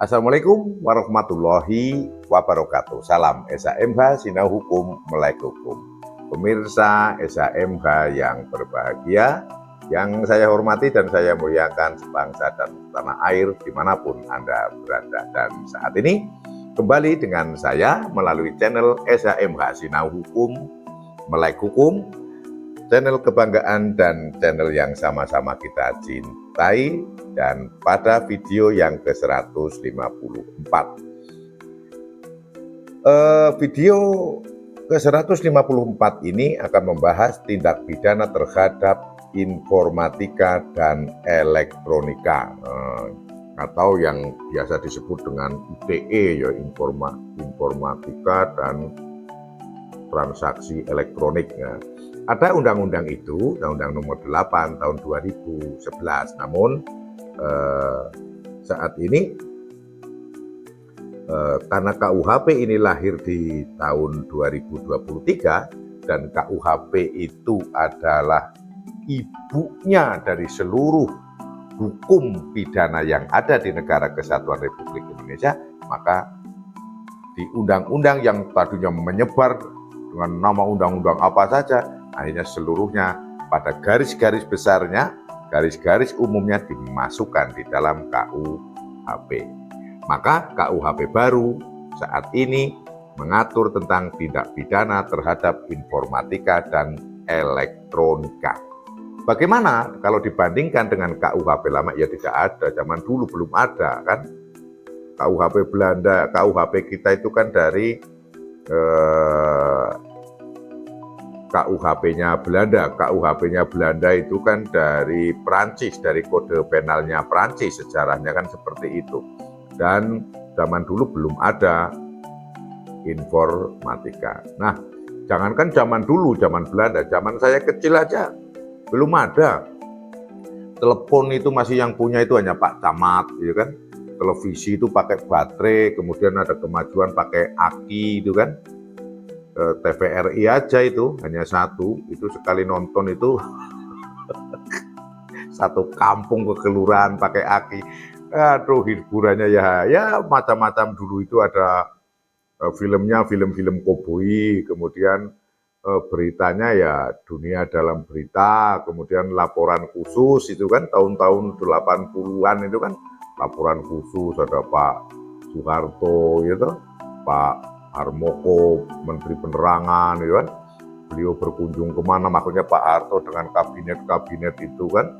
Assalamualaikum warahmatullahi wabarakatuh. Salam SHMH Sinau Hukum Melek Hukum. Pemirsa SHMH yang berbahagia, yang saya hormati dan saya muliakan sebangsa dan tanah air dimanapun Anda berada. Dan saat ini kembali dengan saya melalui channel SHMH Sinau Hukum Melek Hukum, channel kebanggaan dan channel yang sama-sama kita cintai. Dan pada video yang ke-154 video ke-154 ini akan membahas tindak pidana terhadap informatika dan elektronika, atau yang biasa disebut dengan ITE, ya, informatika dan transaksi elektronik. Ada undang-undang itu, Undang-Undang Nomor 8 tahun 2011. Namun saat ini karena KUHP ini lahir di tahun 2023 dan KUHP itu adalah ibunya dari seluruh hukum pidana yang ada di Negara Kesatuan Republik Indonesia, maka di undang-undang yang tadinya menyebar dengan nama undang-undang apa saja, akhirnya seluruhnya pada garis-garis besarnya, garis-garis umumnya dimasukkan di dalam KUHP. Maka KUHP baru saat ini mengatur tentang tindak pidana terhadap informatika dan elektronika. Bagaimana kalau dibandingkan dengan KUHP lama? Ya tidak ada, zaman dulu belum ada kan. KUHP Belanda, KUHP kita itu kan dari KUHP-nya Belanda. KUHP-nya Belanda itu kan dari Perancis, dari kode penalnya Perancis, sejarahnya kan seperti itu. Dan zaman dulu belum ada informatika. Nah, jangankan zaman dulu, zaman Belanda, zaman saya kecil aja belum ada. Telepon itu masih yang punya itu hanya Pak Camat, gitu kan. Televisi itu pakai baterai, kemudian ada kemajuan pakai aki, itu kan. TVRI aja itu hanya satu, itu sekali nonton itu satu kampung ke kelurahan pakai aki. Aduh, hiburannya ya macam-macam. Dulu itu ada filmnya, film-film koboi, kemudian beritanya ya Dunia Dalam Berita, kemudian laporan khusus itu kan tahun-tahun 80-an itu kan laporan khusus, ada Pak Soeharto gitu, Pak Harmoko, Menteri Penerangan, gitu kan. Beliau berkunjung kemana, makanya Pak Harto dengan kabinet-kabinet itu kan.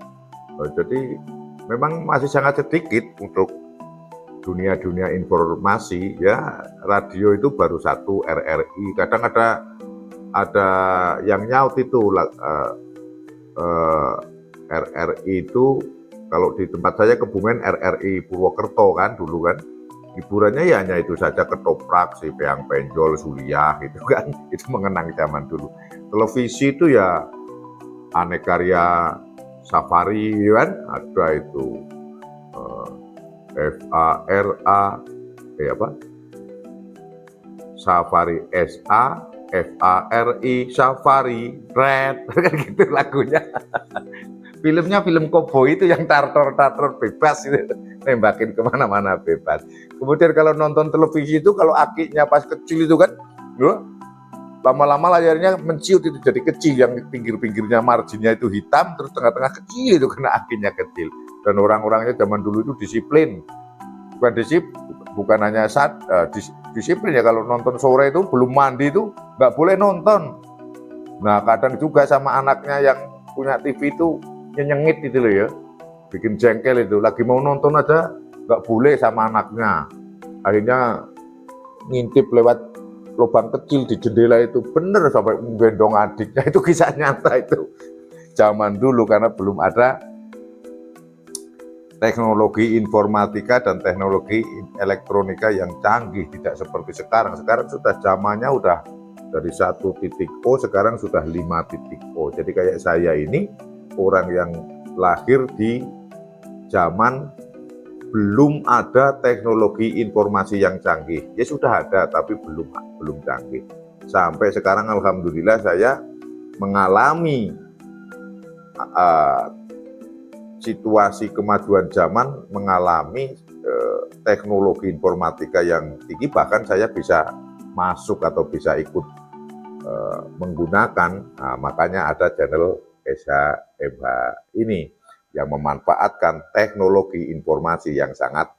Jadi memang masih sangat sedikit untuk dunia-dunia informasi, ya. Radio itu baru satu, RRI. Kadang ada yang nyaut itu RRI itu, kalau di tempat saya Kebumen RRI Purwokerto kan dulu kan. Hiburannya ya hanya itu saja, ketoprak, si Peang Penjol, Suriah gitu kan. Itu mengenang zaman dulu. Televisi itu ya Aneka Karya Safari kan, ada itu FARA, Safari SA, FARI, Safari, Red, kan gitu lagunya. Filmnya film koboi itu yang tartor bebas gitu, nembakin kemana-mana bebas. Kemudian kalau nonton televisi itu, kalau akinya pas kecil itu kan, lama-lama layarnya menciut itu jadi kecil, yang pinggir-pinggirnya marginnya itu hitam, terus tengah-tengah kecil itu karena akinya kecil. Dan orang-orangnya zaman dulu itu disiplin, bukan hanya disiplin ya, kalau nonton sore itu belum mandi itu nggak boleh nonton. Nah, kadang juga sama anaknya yang punya TV itu nyenyengit itu loh ya, bikin jengkel itu, lagi mau nonton aja nggak boleh sama anaknya. Akhirnya ngintip lewat lubang kecil di jendela itu, bener sampai menggendong adiknya. Itu kisah nyata itu zaman dulu, karena belum ada teknologi informatika dan teknologi elektronika yang canggih, tidak seperti sekarang. Sekarang sudah zamannya udah dari 1.0, sekarang sudah 5.0. Jadi kayak saya ini orang yang lahir di zaman belum ada teknologi informasi yang canggih. Ya sudah ada, tapi belum canggih. Sampai sekarang alhamdulillah saya mengalami situasi kemajuan zaman, mengalami teknologi informatika yang tinggi, bahkan saya bisa masuk atau bisa ikut menggunakan. Nah, makanya ada channel SHMH ini yang memanfaatkan teknologi informasi yang sangat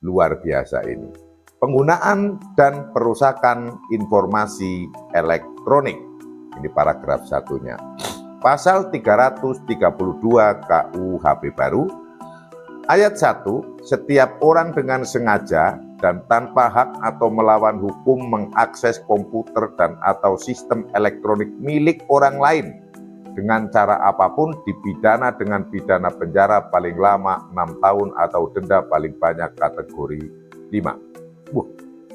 luar biasa ini. Penggunaan dan perusakan informasi elektronik. Ini paragraf satunya. Pasal 332 KUHP baru, ayat 1, setiap orang dengan sengaja dan tanpa hak atau melawan hukum mengakses komputer dan atau sistem elektronik milik orang lain dengan cara apapun dipidana dengan pidana penjara paling lama 6 tahun atau denda paling banyak kategori 5.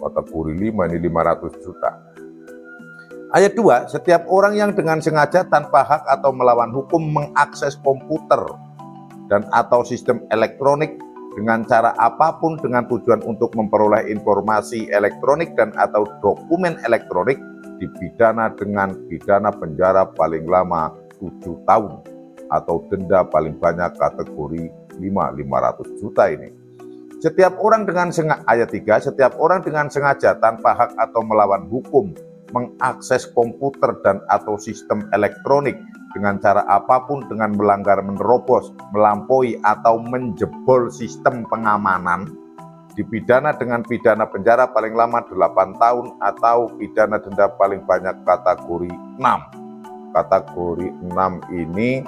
Kategori 5 ini 500 juta. Ayat 2, setiap orang yang dengan sengaja tanpa hak atau melawan hukum mengakses komputer dan atau sistem elektronik dengan cara apapun dengan tujuan untuk memperoleh informasi elektronik dan atau dokumen elektronik dipidana dengan pidana penjara paling lama 7 tahun atau denda paling banyak kategori 500 juta ini. Setiap orang dengan sengaja, ayat 3, setiap orang dengan sengaja tanpa hak atau melawan hukum mengakses komputer dan atau sistem elektronik dengan cara apapun dengan melanggar, menerobos, melampaui atau menjebol sistem pengamanan dipidana dengan pidana penjara paling lama 8 tahun atau pidana denda paling banyak kategori 6. Kategori 6 ini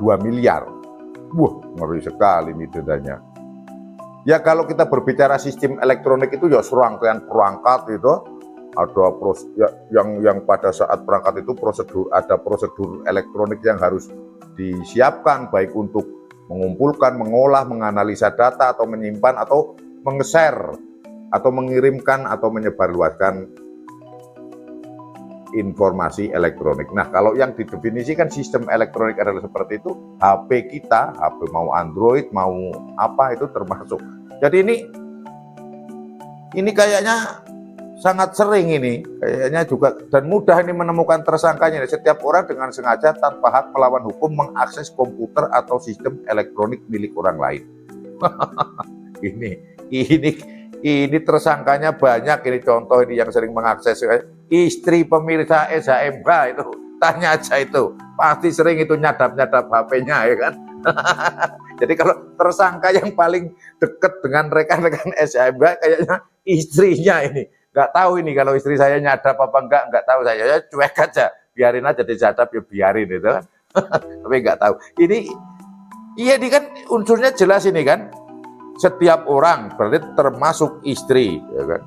2 miliar. Ngeri sekali ini dendanya. Ya kalau kita berbicara sistem elektronik itu ya serangkaian perangkat itu, ada yang pada saat perangkat itu ada prosedur elektronik yang harus disiapkan, baik untuk mengumpulkan, mengolah, menganalisa data atau menyimpan atau menge-share atau mengirimkan atau menyebarluaskan informasi elektronik. Nah, kalau yang didefinisikan sistem elektronik adalah seperti itu, HP kita, HP mau Android, mau apa itu termasuk. Jadi ini kayaknya sangat sering ini, kayaknya juga dan mudah ini menemukan tersangkanya. Setiap orang dengan sengaja tanpa hak melawan hukum mengakses komputer atau sistem elektronik milik orang lain. Ini tersangkanya banyak. Ini contoh ini yang sering mengakses istri pemirsa SHMH itu, tanya aja itu, pasti sering itu nyadap-nyadap HP-nya ya kan. Jadi kalau tersangka yang paling dekat dengan rekan-rekan SHMH kayaknya istrinya ini. Nggak tahu ini kalau istri saya nyadap apa enggak tahu saya cuek aja, biarin aja disadap ya biarin itu kan. Tapi nggak tahu. Ini kan unsurnya jelas ini kan. Setiap orang berarti termasuk istri ya kan.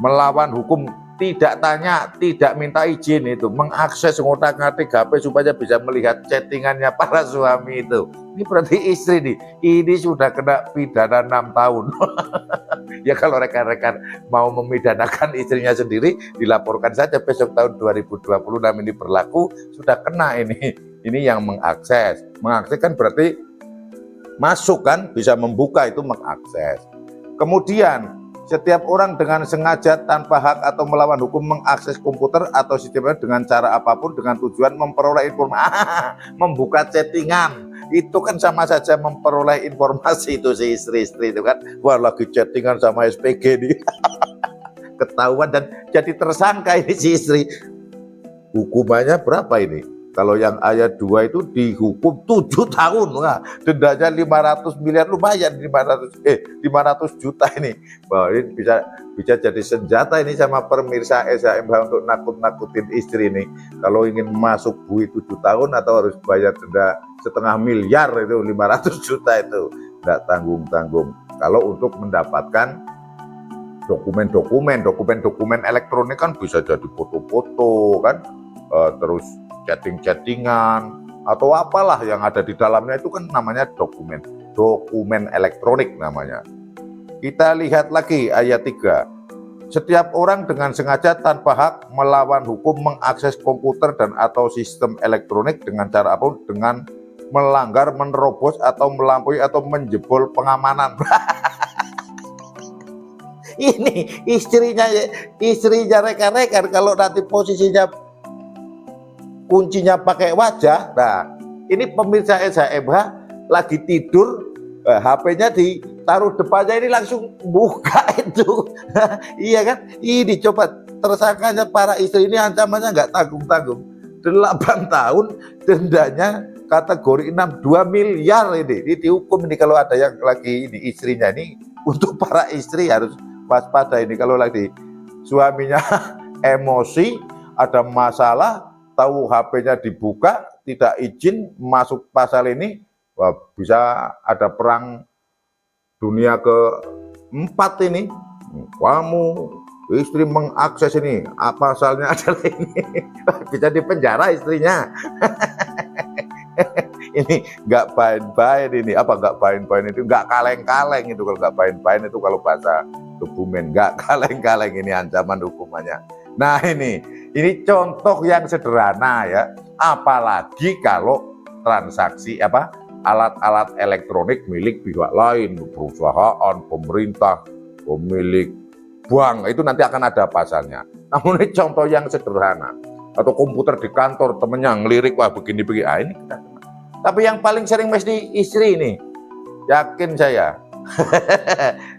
Melawan hukum, tidak tanya, tidak minta izin itu, mengakses ngotak-ngatik HP supaya bisa melihat chattingannya para suami itu. Ini berarti istri nih, ini sudah kena pidana 6 tahun. Ya kalau rekan-rekan mau memidanakan istrinya sendiri, dilaporkan saja besok tahun 2026 ini berlaku, sudah kena ini. Ini yang mengakses. Mengakses kan berarti masuk kan, bisa membuka itu mengakses. Kemudian setiap orang dengan sengaja tanpa hak atau melawan hukum mengakses komputer atau sistemnya dengan cara apapun dengan tujuan memperoleh informasi, membuka chattingan, itu kan sama saja memperoleh informasi itu si istri-istri itu kan, wah lagi chattingan sama SPG nih, ketahuan dan jadi tersangka ini si istri. Hukumannya berapa ini? Kalau yang ayat 2 itu dihukum 7 tahun, wah, dendanya 500 miliar, lumayan 500 juta ini. Bahwa ini bisa jadi senjata ini sama pemirsa SHMH untuk nakut-nakutin istri ini. Kalau ingin masuk bui 7 tahun atau harus bayar denda 0,5 miliar itu 500 juta itu. Nggak tanggung-tanggung. Kalau untuk mendapatkan dokumen elektronik kan bisa jadi foto-foto kan, terus chattingan atau apalah yang ada di dalamnya itu kan namanya dokumen elektronik namanya. Kita lihat lagi ayat 3. Setiap orang dengan sengaja tanpa hak melawan hukum mengakses komputer dan atau sistem elektronik dengan cara apapun dengan melanggar, menerobos atau melampaui atau menjebol pengamanan. Ini istrinya rekan-rekan kalau nanti posisinya kuncinya pakai wajah. Nah, ini pemirsa SHMH lagi tidur, HP-nya taruh depannya ini langsung buka itu. Iya kan? Ini coba tersangkanya para istri ini ancamannya nggak tanggung-tanggung. 8 tahun, dendanya kategori 6, 2 miliar ini dihukum ini kalau ada yang lagi ini istrinya ini. Untuk para istri harus waspada ini kalau lagi suaminya emosi, ada masalah, tahu HP-nya dibuka, tidak izin masuk pasal ini, wah, bisa ada perang dunia keempat ini. Kamu istri mengakses ini, apa pasalnya adalah ini, bisa dipenjara istrinya. Ini nggak bain-bain ini, apa nggak bain-bain itu, nggak kaleng-kaleng itu kalau nggak bain-bain itu kalau bahasa Kebumen, nggak kaleng-kaleng ini ancaman hukumannya. Nah ini contoh yang sederhana ya, apalagi kalau transaksi apa alat-alat elektronik milik pihak lain, perusahaan, pemerintah, pemilik bank, itu nanti akan ada pasalnya. Namun ini contoh yang sederhana, atau komputer di kantor temennya ngelirik, wah begini-begini, ini kita kena. Tapi yang paling sering mesti istri ini, yakin saya.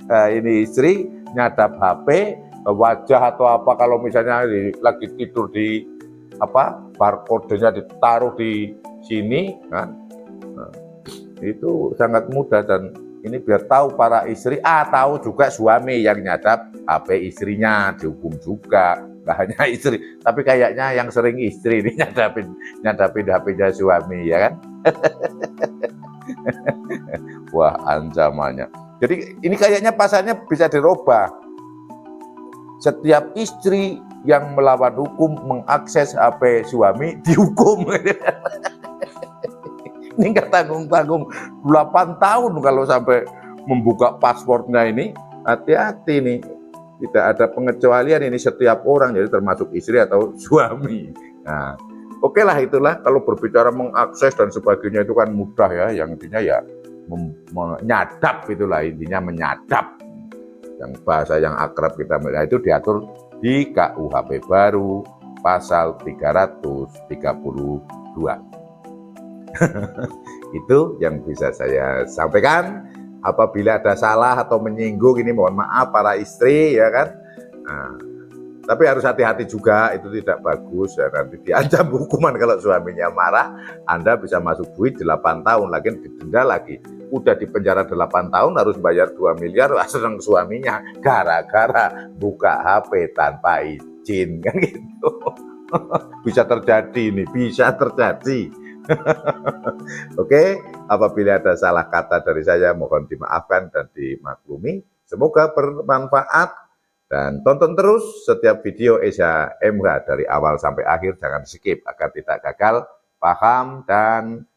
Nah, ini istri nyadap HP, wajah atau apa, kalau misalnya lagi tidur di apa barcode-nya ditaruh di sini kan, nah, itu sangat mudah. Dan ini biar tahu para istri, tahu juga suami yang nyadap HP istrinya dihukum juga. Nggak hanya istri, tapi kayaknya yang sering istri ini nyadapin HP-nya suami, ya kan? Wah, ancamannya. Jadi ini kayaknya pasalnya bisa dirubah. Setiap istri yang melawan hukum mengakses HP suami dihukum. Ini nggak tanggung-tanggung 8 tahun kalau sampai membuka paspornya ini. Hati-hati nih. Tidak ada pengecualian ini, setiap orang, jadi termasuk istri atau suami. Nah, oke lah, itulah kalau berbicara mengakses dan sebagainya itu kan mudah ya, yang intinya ya menyadap, itulah intinya menyadap. Yang bahasa yang akrab kita, nah, itu diatur di KUHP baru pasal 332. Itu yang bisa saya sampaikan. Apabila ada salah atau menyinggung ini mohon maaf para istri, ya kan. Nah, tapi harus hati-hati juga, itu tidak bagus ya, nanti diancam hukuman kalau suaminya marah. Anda bisa masuk duit 8 tahun lagi, didenda lagi. Udah di penjara 8 tahun harus bayar 2 miliar, wah, senang suaminya gara-gara buka HP tanpa izin kan gitu. Bisa terjadi ini, bisa terjadi. Oke, apabila ada salah kata dari saya mohon dimaafkan dan dimaklumi. Semoga bermanfaat dan tonton terus setiap video Eza MH dari awal sampai akhir, jangan skip agar tidak gagal paham, dan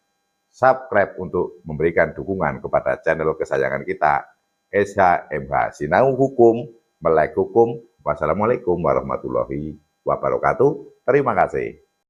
subscribe untuk memberikan dukungan kepada channel kesayangan kita Eza MH Sinau Hukum, Melek Hukum. Wassalamualaikum warahmatullahi wabarakatuh. Terima kasih.